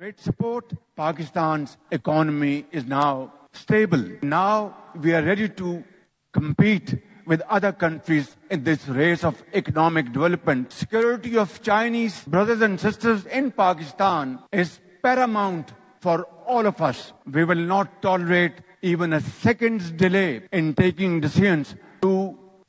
Great support. Pakistan's economy is now stable. Now we are ready to compete with other countries in this race of economic development. Security of Chinese brothers and sisters in Pakistan is paramount for all of us. We will not tolerate even a second's delay in taking decisions to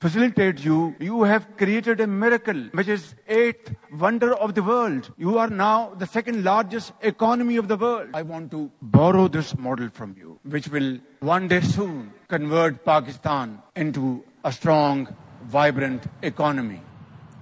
facilitate you. You have created a miracle, which is 8th wonder of the world. You are now the second largest economy of the world. I want to borrow this model from you, which will one day soon convert Pakistan into a strong, vibrant economy.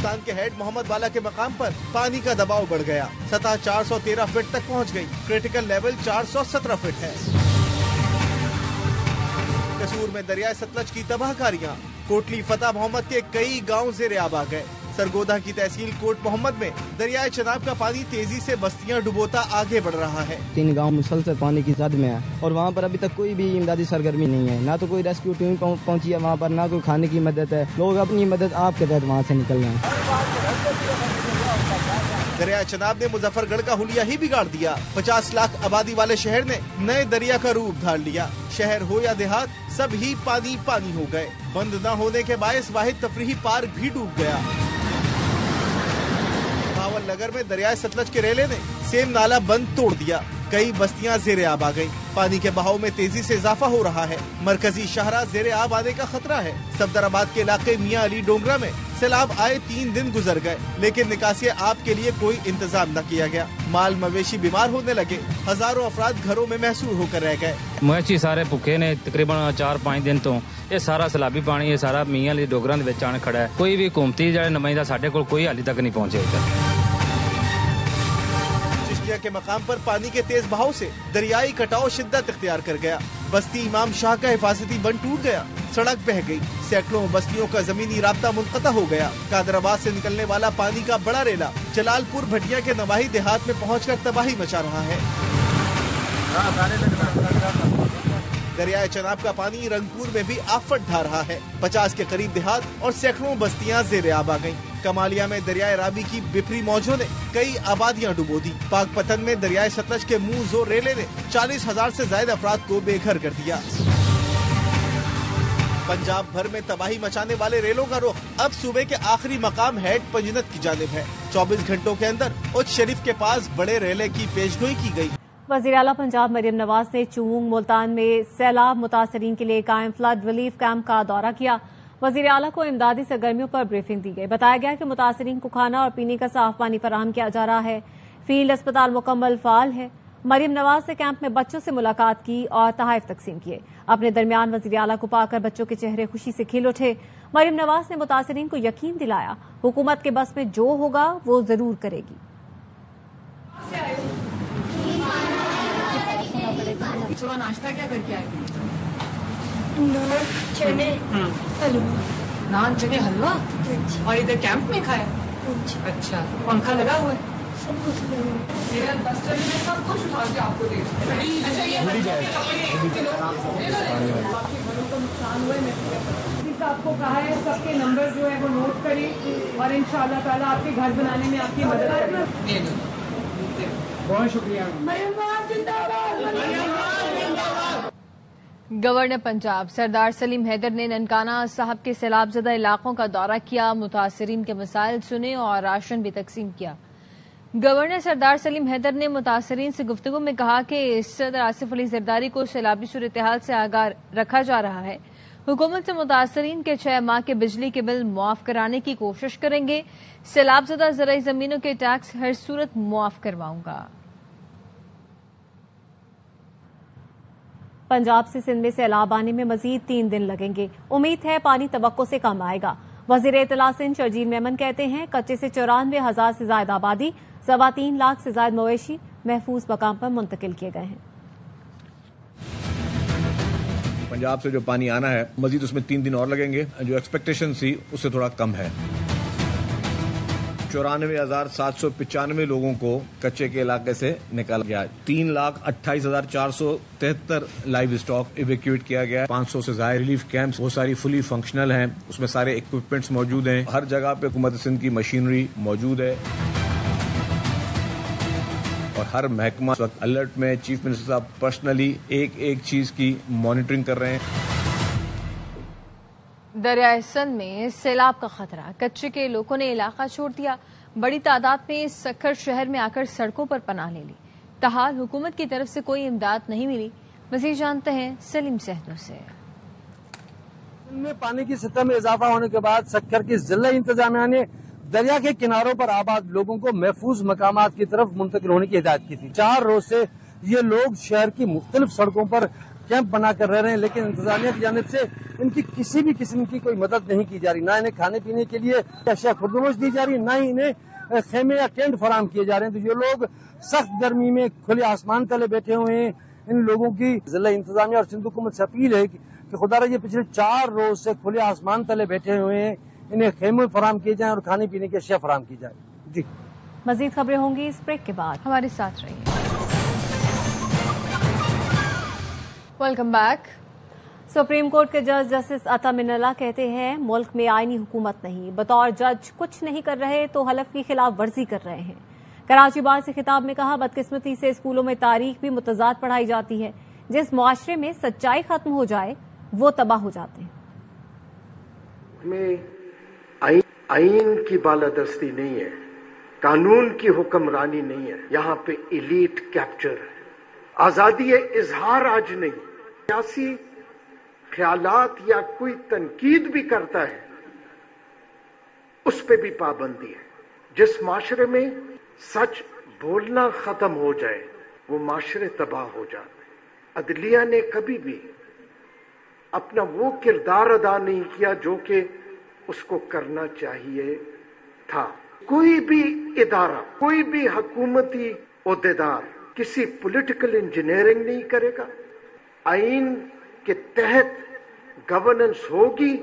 Multan کے head محمد والا کے مقام پر پانی کا دباؤ بڑھ گیا، سطح 413 فٹ تک پہنچ گئی، کریٹیکل لیول 417 فٹ ہے۔ قصور میں دریائے ستلج کی تباہ کاریاں، کوٹلی فتح محمد کے کئی گاؤں زیر آب آ گئے۔ سرگودا کی تحصیل کوٹ محمد میں دریائے چناب کا پانی تیزی سے بستیاں ڈبوتا آگے بڑھ رہا ہے۔ 3 گاؤں مسلسل پانی کی زد میں ہے اور وہاں پر ابھی تک کوئی بھی امدادی سرگرمی نہیں ہے، نہ تو کوئی ریسکیو ٹیم پہنچی ہے وہاں پر، نہ کوئی کھانے کی مدد ہے، لوگ اپنی مدد آپ کے تحت وہاں سے نکل رہے ہیں۔ دریائے چناب نے مظفر گڑھ کا حلیہ ہی بگاڑ دیا، 50 لاکھ آبادی والے شہر نے نئے دریا کا روپ دھار لیا، شہر ہو یا دیہات سب ہی پانی پانی ہو گئے، بند نہ ہونے کے باعث واحد تفریحی پارک بھی ڈوب گیا۔ بھاول نگر میں دریائے ستلج کے ریلے نے سیم نالا بند توڑ دیا، کئی بستیاں زیر آب آ گئی، پانی کے بہاؤ میں تیزی سے اضافہ ہو رہا ہے، مرکزی شاہراہ زیر آب آنے کا خطرہ ہے۔ صفدر آباد کے علاقے میاں علی ڈونگرا میں سیلاب آئے 3 دن گزر گئے، لیکن نکاسی آب کے لیے کوئی انتظام نہ کیا گیا، مال مویشی بیمار ہونے لگے، ہزاروں افراد گھروں میں محصور ہو کر رہ گئے۔ مویشی سارے بھوکے نے تقریباً 4-5 دن تو یہ سارا سیلابی پانی یہ سارا میاں علی ڈونگرا دے وچ آن کھڑا ہے، کوئی بھی حکومتی جڑا نمائندہ ساڈے کول کوئی حالی تک نہیں پہنچے۔ کے مقام پر پانی کے تیز بہاؤ سے دریائی کٹاؤ شدت اختیار کر گیا، بستی امام شاہ کا حفاظتی بند ٹوٹ گیا، سڑک بہہ گئی، سینکڑوں بستیوں کا زمینی رابطہ منقطع ہو گیا، قادر آباد سے نکلنے والا پانی کا بڑا ریلا جلال پور بھٹیا کے نواحی دیہات میں پہنچ کر تباہی مچا رہا ہے۔ دریائے چناب کا پانی رنگپور میں بھی آفت ڈھا رہا ہے، 50 کے قریب دیہات اور سینکڑوں بستیاں زیر آب آ گئیں۔ کمالیا میں دریائے رابی کی بپری موجوں نے کئی آبادیاں ڈبو دی، پاک پتن میں دریائے ستلج کے منہ زور ریلے نے 40,000 سے زائد افراد کو بے گھر کر دیا۔ پنجاب بھر میں تباہی مچانے والے ریلوں کا رخ اب صوبے کے آخری مقام ہیڈ پنجنت کی جانب ہے، 24 گھنٹوں کے اندر اچ شریف کے پاس بڑے ریلے کی پیشگوئی کی گئی۔ وزیر اعلیٰ پنجاب مریم نواز نے چونگ ملتان میں سیلاب متاثرین کے لیے قائم فلڈ ریلیف کیمپ کا دورہ کیا، وزیر اعلیٰ کو امدادی سرگرمیوں پر بریفنگ دی گئی، بتایا گیا کہ متاثرین کو کھانا اور پینے کا صاف پانی فراہم کیا جا رہا ہے، فیلڈ اسپتال مکمل فعال ہے۔ مریم نواز نے کیمپ میں بچوں سے ملاقات کی اور تحائف تقسیم کیے، اپنے درمیان وزیر اعلیٰ کو پا کر بچوں کے چہرے خوشی سے کھل اٹھے۔ مریم نواز نے متاثرین کو یقین دلایا حکومت کے بس میں جو ہوگا وہ ضرور کرے گی۔ صبح ناشتہ کیا کر کے آئے؟ نان چنے حلوہ، اور ادھر کیمپ میں کھایا؟ اچھا، پنکھا لگا ہوا ہے؟ سب کچھ اٹھا کے آپ کو دے آپ کو کہا ہے سب کے نمبر جو ہے وہ نوٹ کریں اور انشاءاللہ تعالیٰ آپ کے گھر بنانے میں آپ کی مدد کریں۔ بہت شکریہ۔ گورنر پنجاب سردار سلیم حیدر نے ننکانہ صاحب کے سیلاب زدہ علاقوں کا دورہ کیا، متاثرین کے مسائل سنے اور راشن بھی تقسیم کیا۔ گورنر سردار سلیم حیدر نے متاثرین سے گفتگو میں کہا کہ صدر آصف علی زرداری کو سیلابی صورتحال سے آگاہ رکھا جا رہا ہے، حکومت سے متاثرین کے 6 ماہ کے بجلی کے بل معاف کرانے کی کوشش کریں گے، سیلاب زدہ زرعی زمینوں کے ٹیکس ہر صورت معاف کرواؤں گا۔ پنجاب سے سندھ میں سیلاب آنے میں مزید 3 دن لگیں گے، امید ہے پانی توقع سے کم آئے گا۔ وزیر اطلاع سندھ شرجیل میمن کہتے ہیں کچے سے 94,000 سے زائد آبادی، 3.25 لاکھ سے زائد مویشی محفوظ مقام پر منتقل کیے گئے ہیں۔ پنجاب سے جو پانی آنا ہے مزید اس میں 3 دن اور لگیں گے، جو ایکسپیکٹیشن تھی اس سے تھوڑا کم ہے۔ 94,795 لوگوں کو کچے کے علاقے سے نکالا گیا، 3,28,473 لائیو اسٹاک ایویکیویٹ کیا گیا، 500 سے زائد ریلیف کیمپس وہ ساری فلی فنکشنل ہیں، اس میں سارے اکوپمنٹس موجود ہیں، ہر جگہ پہ حکومت سندھ کی مشینری موجود ہے اور ہر محکمہ اس وقت الرٹ میں، چیف منسٹر صاحب پرسنلی ایک چیز کی مانیٹرنگ کر رہے ہیں۔ دریائے سندھ میں سیلاب کا خطرہ، کچے کے لوگوں نے علاقہ چھوڑ دیا، بڑی تعداد میں سکھر شہر میں آ کر سڑکوں پر پناہ لے لی، تاحال حکومت کی طرف سے کوئی امداد نہیں ملی۔ مزید جانتے ہیں سلیم سہنو سے۔ سندھ میں پانی کی سطح میں اضافہ ہونے کے بعد سکھر کی ضلع انتظامیہ نے دریا کے کناروں پر آباد لوگوں کو محفوظ مقامات کی طرف منتقل ہونے کی ہدایت کی تھی۔ 4 روز سے یہ لوگ شہر کی مختلف سڑکوں پر کیمپ بنا کر رہ رہے ہیں، لیکن انتظامیہ کی جانب سے ان کی کسی بھی قسم کی کوئی مدد نہیں کی جا رہی، نہ انہیں کھانے پینے کے لیے اشیاء خوردنوش دی جا رہی، نہ ہی انہیں خیمے یا ٹینٹ فراہم کیے جا رہے ہیں۔ تو یہ لوگ سخت گرمی میں کھلے آسمان تلے بیٹھے ہوئے ہیں۔ ان لوگوں کی ضلع انتظامیہ اور سندھ حکومت سے اپیل ہے کہ خدا را یہ پچھلے 4 روز سے کھلے آسمان تلے بیٹھے ہوئے ہیں، انہیں خیمے فراہم کیے جائیں اور کھانے پینے کی اشیاء فراہم کی جائے۔ جی مزید خبریں ہوں گی اس بریک کے بعد، ہمارے ساتھ رہیے۔ Welcome back. سپریم کورٹ کے جج جسٹس عطا من اللہ کہتے ہیں ملک میں آئینی حکومت نہیں، بطور جج کچھ نہیں کر رہے تو حلف کی خلاف ورزی کر رہے ہیں۔ کراچی بار سے خطاب میں کہا بدقسمتی سے اسکولوں میں تاریخ بھی متضاد پڑھائی جاتی ہے، جس معاشرے میں سچائی ختم ہو جائے وہ تباہ ہو جاتے ہیں۔ میں آئین کی بالادستی نہیں ہے، قانون کی حکمرانی نہیں ہے، یہاں پہ ایلیٹ کیپچر ہے۔ آزادی اظہار آج نہیں، سیاسی خیالات یا کوئی تنقید بھی کرتا ہے اس پہ بھی پابندی ہے۔ جس معاشرے میں سچ بولنا ختم ہو جائے وہ معاشرے تباہ ہو جاتے ہیں۔ عدلیہ نے کبھی بھی اپنا وہ کردار ادا نہیں کیا جو کہ اس کو کرنا چاہیے تھا۔ کوئی بھی ادارہ، کوئی بھی حکومتی عہدیدار کسی پولیٹیکل انجینئرنگ نہیں کرے گا۔ آئین کے تحت گورننس ہوگی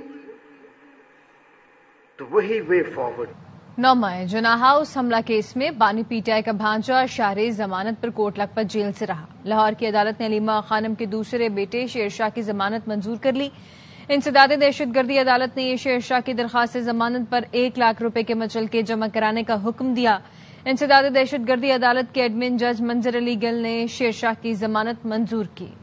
تو وہی وے فارورڈ۔ 9 مئی جناح ہاؤس حملہ کیس میں بانی پی ٹی آئی کا بھانجا شاہریز ضمانت پر کوٹ لکھپت جیل سے رہا۔ لاہور کی عدالت نے علیمہ خانم کے دوسرے بیٹے شیر شاہ کی ضمانت منظور کر لی۔ انسداد دہشت گردی عدالت نے شیر شاہ کی درخواست ضمانت پر 1 لاکھ روپے کے مچلکے جمع کرانے کا حکم دیا۔ انسداد دہشت گردی عدالت کے ایڈمن جج منظر علی گل نے شیر شاہ کی ضمانت منظور کی۔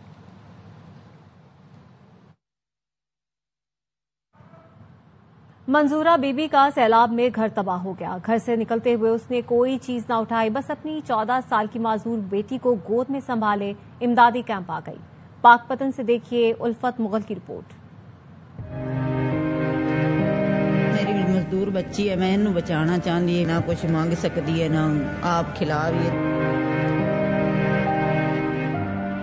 منظورہ بی بی کا سیلاب میں گھر تباہ ہو گیا۔ گھر سے نکلتے ہوئے اس نے کوئی چیز نہ اٹھائی، بس اپنی 14 سال کی معذور بیٹی کو گود میں سنبھالے امدادی کیمپ آ گئی۔ پاک پتن سے دیکھیے الفت مغل کی رپورٹ۔ میری مزدور بچی ہے، میں انہوں بچانا چاہتی ہے، نہ کچھ مانگ سکتی ہے، نہ آپ کھلا بھی ہے۔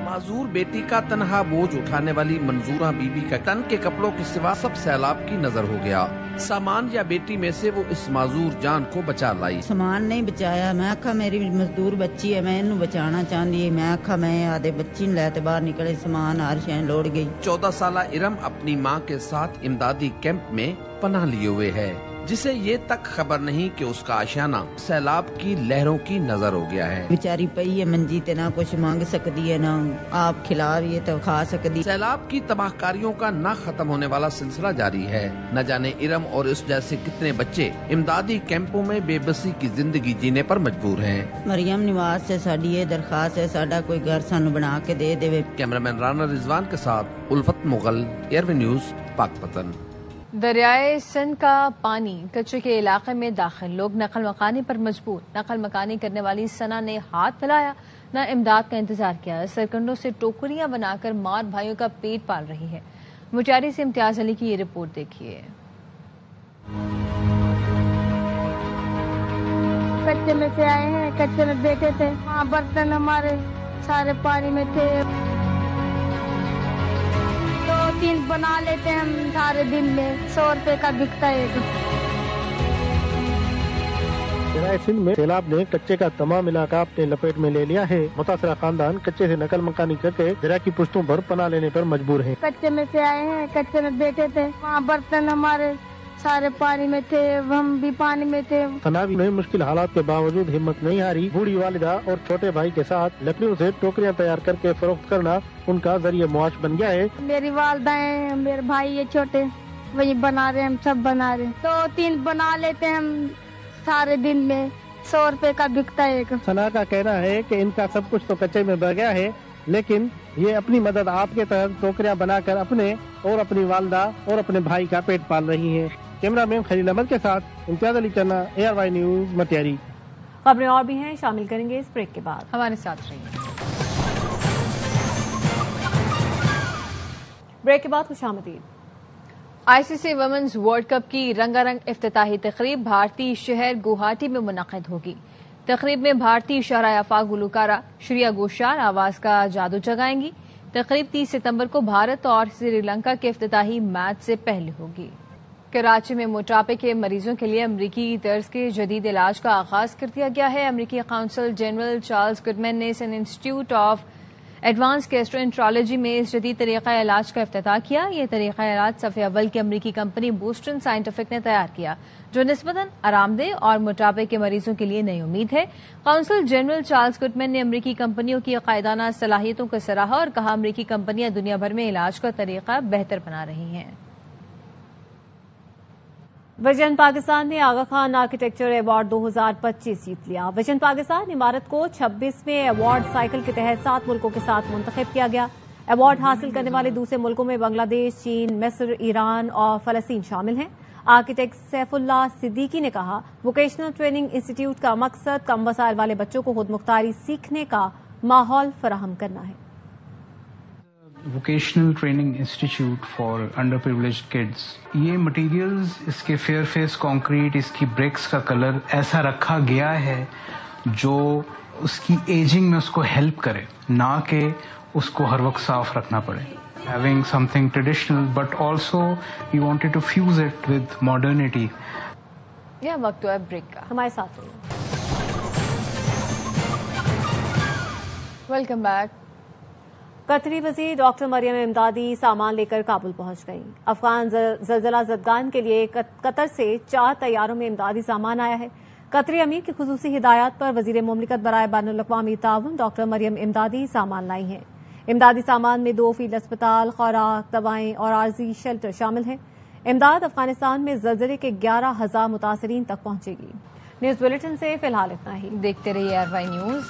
معذور بیٹی کا تنہا بوجھ اٹھانے والی منظورہ بی بی کا تن کے کپڑوں کے سوا سب سیلاب کی نظر ہو گیا۔ سامان یا بیٹی میں سے وہ اس معذور جان کو بچا لائی۔ سامان نہیں بچایا، میں آکھا میری مزدور بچی ہے، میں انہوں بچانا چاہتی ہے، میں آکھا میں آدھے بچی لے تے باہر نکلے، سامان ہر شے لوڑ گئی۔ 14 سالہ ارم اپنی ماں کے ساتھ امدادی کیمپ میں پناہ لیے ہوئے ہے، جسے یہ تک خبر نہیں کہ اس کا آشیانہ سیلاب کی لہروں کی نظر ہو گیا ہے۔ بیچاری پئی ہے منجی تے، نہ کچھ مانگ سکتی ہے، نہ آپ کھلا بھی ہے تو کھا سکتی۔ سیلاب کی تباہ کاریوں کا نہ ختم ہونے والا سلسلہ جاری ہے۔ نہ جانے ارم اور اس جیسے کتنے بچے امدادی کیمپوں میں بے بسی کی زندگی جینے پر مجبور ہیں۔ مریم نواز سے ساڈی یہ درخواست ہے، ساڈا کوئی گھر سانو بنا کے دے دے۔ کیمرامین رانا رضوان کے ساتھ الفت مغل، ایئر نیوز، پاک پتن۔ دریائے سندھ کا پانی کچے کے علاقے میں داخل، لوگ نقل مکانی پر مجبور۔ نقل مکانی کرنے والی ثنا نے ہاتھ پھیلایا، نہ امداد کا انتظار کیا، سرکنڈوں سے ٹوکریاں بنا کر ماں بھائیوں کا پیٹ پال رہی ہے۔ مٹیاری سے امتیاز علی کی یہ رپورٹ دیکھیے۔ کچے میں سے آئے ہیں، کچے میں بیٹھے تھے، وہاں برتن ہمارے سارے پانی میں تھے۔ 2-3 بنا لیتے ہیں ہم سارے دن میں، 100 روپے کا بکتا ہے۔ دریائے سندھ میں سیلاب نے کچے کا تمام علاقہ اپنے لپیٹ میں لے لیا ہے۔ متاثرہ خاندان کچے سے نقل مکانی کر کے دریا کی پشتوں پر پناہ لینے پر مجبور ہیں۔ کچے میں سے آئے ہیں، کچے میں بیٹھے تھے، وہاں برتن ہمارے سارے پانی میں تھے، ہم بھی پانی میں تھے۔ تناوی میں مشکل حالات کے باوجود ہمت نہیں ہاری، بوڑھی والدہ اور چھوٹے بھائی کے ساتھ لکڑیوں سے ٹوکریاں تیار کر کے فروخت کرنا ان کا ذریعہ معاش بن گیا ہے۔ میری والدہ ہیں، میرے بھائی ہے چھوٹے، وہی بنا رہے ہیں، ہم سب بنا رہے ہیں۔ 2-3 بنا لیتے ہیں ہم سارے دن میں، 100 روپے کا بکتا ہے ایک۔ ثنا کا کہنا ہے کہ ان کا سب کچھ تو کچے میں بہ گیا ہے، لیکن یہ اپنی مدد آپ کے تحت ٹوکریاں بنا کر اپنے اور اپنی والدہ اور اپنے بھائی کا پیٹ پال رہی ہیں۔ کیمرہ مین خلیل احمد کے ساتھ امتیاز علی چنا، ARY نیوز، مٹیاری۔ خبریں اور بھی ہیں، شامل کریں گے اس بریک کے بعد، ہمارے ساتھ رہیے۔ بریک کے بعد خوش آمدید۔ ICC ویمنز ورلڈ کپ کی رنگا رنگ افتتاحی تقریب بھارتی شہر گوہاٹی میں منعقد ہوگی۔ تقریب میں بھارتی شاہراہ آفاق گلوکارہ شرییا گھوشال آواز کا جادو جگائیں گی۔ تقریب 30 ستمبر کو بھارت اور سری لنکا کے افتتاحی میچ سے پہلے ہوگی۔ کراچی میں موٹاپے کے مریضوں کے لیے امریکی طرز کے جدید علاج کا آغاز کر دیا گیا ہے۔ امریکی قونصل جنرل چارلز گڈمین نے سن انسٹیٹیوٹ آف ایڈوانس گیسٹرونٹرالوجی میں اس جدید طریقہ علاج کا افتتاح کیا۔ یہ طریقہ علاج صف اول کی امریکی کمپنی بوسٹن سائنٹیفک نے تیار کیا، جو نسبتاً آرام دہ اور موٹاپے کے مریضوں کے لیے نئی امید ہے۔ قونصل جنرل چارلز گڈمین نے امریکی کمپنیوں کی قائدانہ صلاحیتوں کو سراہا اور کہا امریکی کمپنیاں دنیا بھر میں علاج کا طریقہ بہتر بنا رہی ہیں۔ ویژن پاکستان نے آغا خان آرکیٹیکچر ایوارڈ 2025 جیت لیا۔ ویژن پاکستان عمارت کو 26ویں ایوارڈ سائیکل کے تحت 7 ملکوں کے ساتھ منتخب کیا گیا۔ ایوارڈ حاصل کرنے والے دوسرے ملکوں میں بنگلہ دیش، چین، مصر، ایران اور فلسطین شامل ہیں۔ آرکیٹیکٹ سیف اللہ صدیقی نے کہا ووکیشنل ٹریننگ انسٹی ٹیوٹ کا مقصد کم وسائل والے بچوں کو خود مختاری سیکھنے کا ماحول فراہم کرنا ہے۔ Vocational training institute for under privileged kids, یہ مٹیریلز، اس کے فیئر فیس کانکریٹ، اس کی برکس کا کلر ایسا رکھا گیا ہے جو اس کی ایجنگ میں اس کو ہیلپ کرے، نہ کہ اس کو ہر وقت صاف رکھنا پڑے۔ Having something traditional, but also we wanted to fuse it with modernity. یہ وقت ہے بریک کا، ہمارے ساتھ رہیے۔ Welcome back. قطری وزیر ڈاکٹر مریم امدادی سامان لے کر کابل پہنچ گئیں۔ افغان زلزلہ زدگان کے لیے قطر سے 4 طیاروں میں امدادی سامان آیا ہے۔ قطری امیر کی خصوصی ہدایات پر وزیر مملکت برائے بین الاقوامی تعاون ڈاکٹر مریم امدادی سامان لائی ہیں۔ امدادی سامان میں 2 فیلڈ اسپتال، خوراک، دوائیں اور عارضی شیلٹر شامل ہیں۔ امداد افغانستان میں زلزلے کے 11,000 متاثرین تک پہنچے گی۔ نیوز بلیٹن سے فی الحال اتنا ہی۔ دیکھتے رہیے RY نیوز۔